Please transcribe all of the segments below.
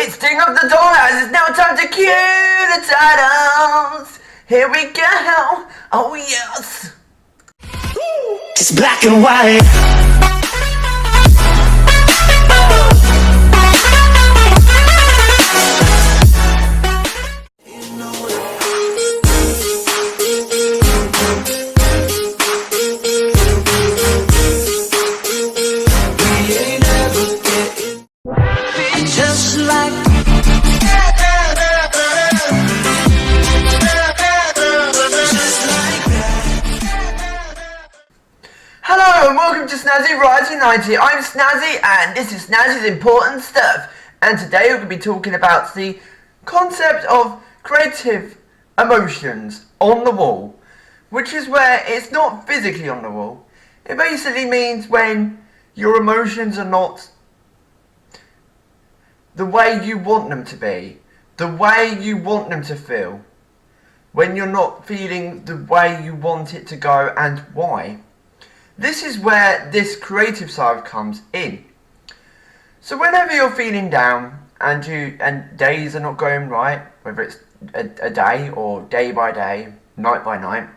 It's ding of the dollars, it's now time to cue the titles. Here we go, oh yes. It's black and white. Just like Hello and welcome to Snazzy Rides United. I'm Snazzy and this is Snazzy's Important Stuff. And today we're going to be talking about the concept of creative emotions on the wall, which is where it's not physically on the wall. It basically means when your emotions are not the way you want them to be, the way you want them to feel, when you're not feeling the way you want it to go and why. This is where this creative side comes in. So whenever you're feeling down and days are not going right, whether it's a day or day by day, night by night,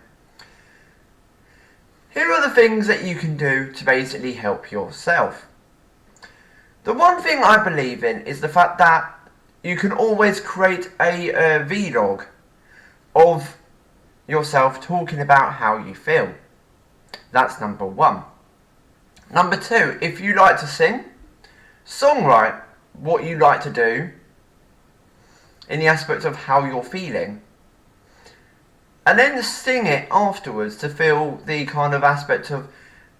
here are the things that you can do to basically help yourself. The one thing I believe in is the fact that you can always create a vlog of yourself talking about how you feel. That's number one. Number two, if you like to sing, songwrite what you like to do in the aspect of how you're feeling. And then sing it afterwards to feel the kind of aspect of,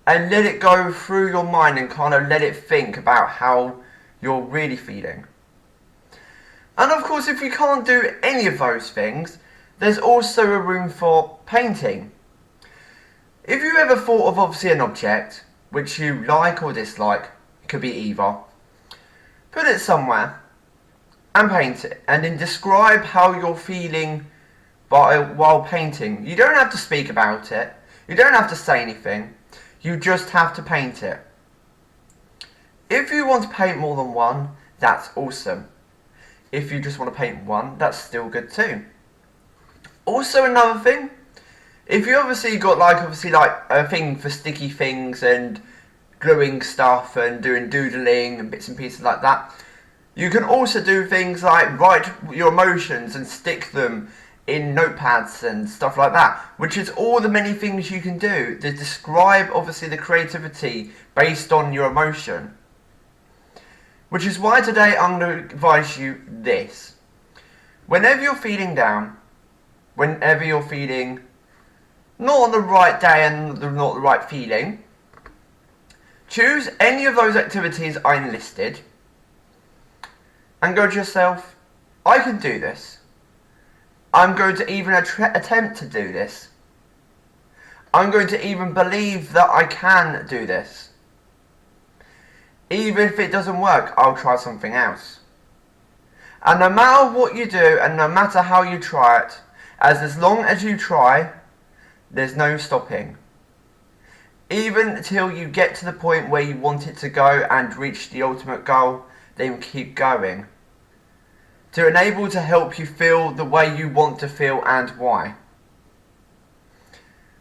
and let it go through your mind and kind of let it think about how you're really feeling. And of course, if you can't do any of those things, there's also a room for painting. If you ever thought of obviously an object which you like or dislike, it could be either, put it somewhere and paint it, and then describe how you're feeling while painting. You don't have to speak about it, you don't have to say anything. You just have to paint it. If you want to paint more than one, that's awesome. If you just want to paint one, that's still good too. Also another thing, if you obviously got like a thing for sticky things and gluing stuff and doing doodling and bits and pieces like that, you can also do things like write your emotions and stick them in notepads and stuff like that, which is all the many things you can do to describe obviously the creativity based on your emotion. Which is why today I'm going to advise you this. Whenever you're feeling down, whenever you're feeling not on the right day and not the right feeling, choose any of those activities I enlisted and go to yourself, I can do this. I'm going to even attempt to do this. I'm going to even believe that I can do this. Even if it doesn't work, I'll try something else. And no matter what you do and no matter how you try it, as long as you try, there's no stopping. Even until you get to the point where you want it to go and reach the ultimate goal, then keep going. To enable to help you feel the way you want to feel and why.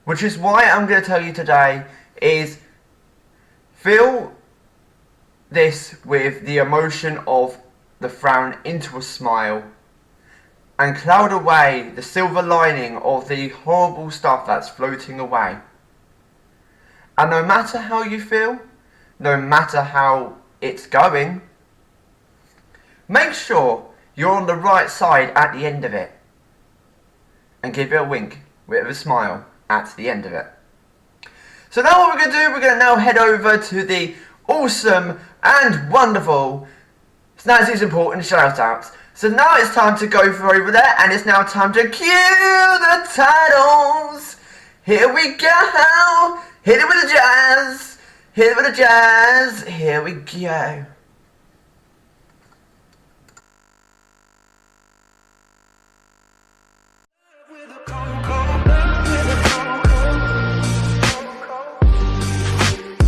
Which is why I'm going to tell you today is feel this with the emotion of the frown into a smile and cloud away the silver lining of the horrible stuff that's floating away. And no matter how you feel, no matter how it's going, make sure you're on the right side at the end of it. And give it a wink with a smile at the end of it. So now what we're going to do, we're going to now head over to the awesome and wonderful Snazzy's Important Shoutouts. So now it's time to go for over there and it's now time to cue the titles. Here we go. Hit it with the jazz. Hit it with the jazz. Here we go.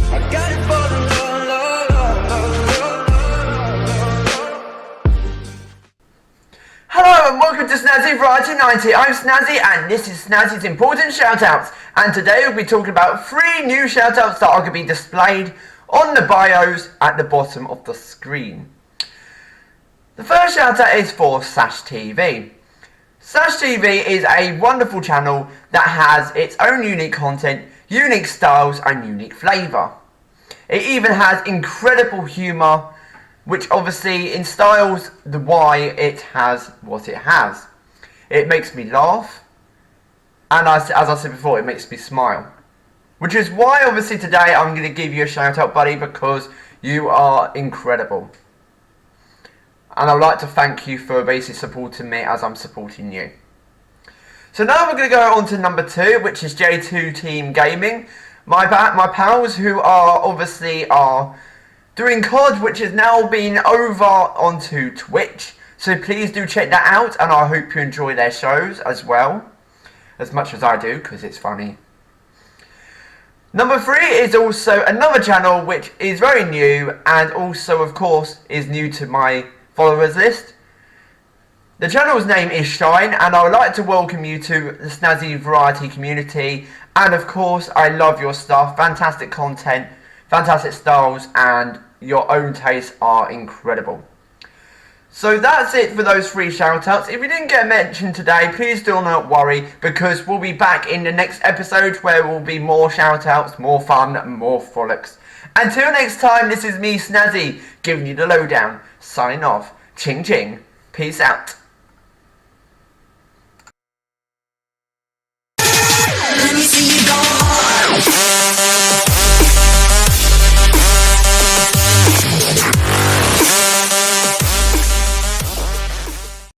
I got it for the love. Hello and welcome to Snazzy Variety 90. I'm Snazzy and this is Snazzy's important shoutouts. And today we'll be talking about 3 new shoutouts that are going to be displayed on the bios at the bottom of the screen. The first shoutout is for Sash TV. Sash TV is a wonderful channel that has its own unique content, unique styles and unique flavour. It even has incredible humour, which obviously instiles the why it has what it has. It makes me laugh, and as I said before, it makes me smile. Which is why obviously today I'm going to give you a shout out, buddy, because you are incredible. And I'd like to thank you for basically supporting me as I'm supporting you. So now we're going to go on to number 2, which is J2 Team Gaming. My pals who are obviously doing COD, which is now being over onto Twitch. So please do check that out, and I hope you enjoy their shows as well. As much as I do, because it's funny. Number 3 is also another channel which is very new, and also of course is new to my followers list. The channel's name is Shine, and I would like to welcome you to the Snazzy Variety community. And of course, I love your stuff, fantastic content, fantastic styles, and your own tastes are incredible. So that's it for those 3 shoutouts. If you didn't get mentioned today, please do not worry, because we'll be back in the next episode where there will be more shoutouts, more fun, and more frolics. Until next time, this is me, Snazzy, giving you the lowdown, signing off. Ching ching. Peace out. Let me see you go.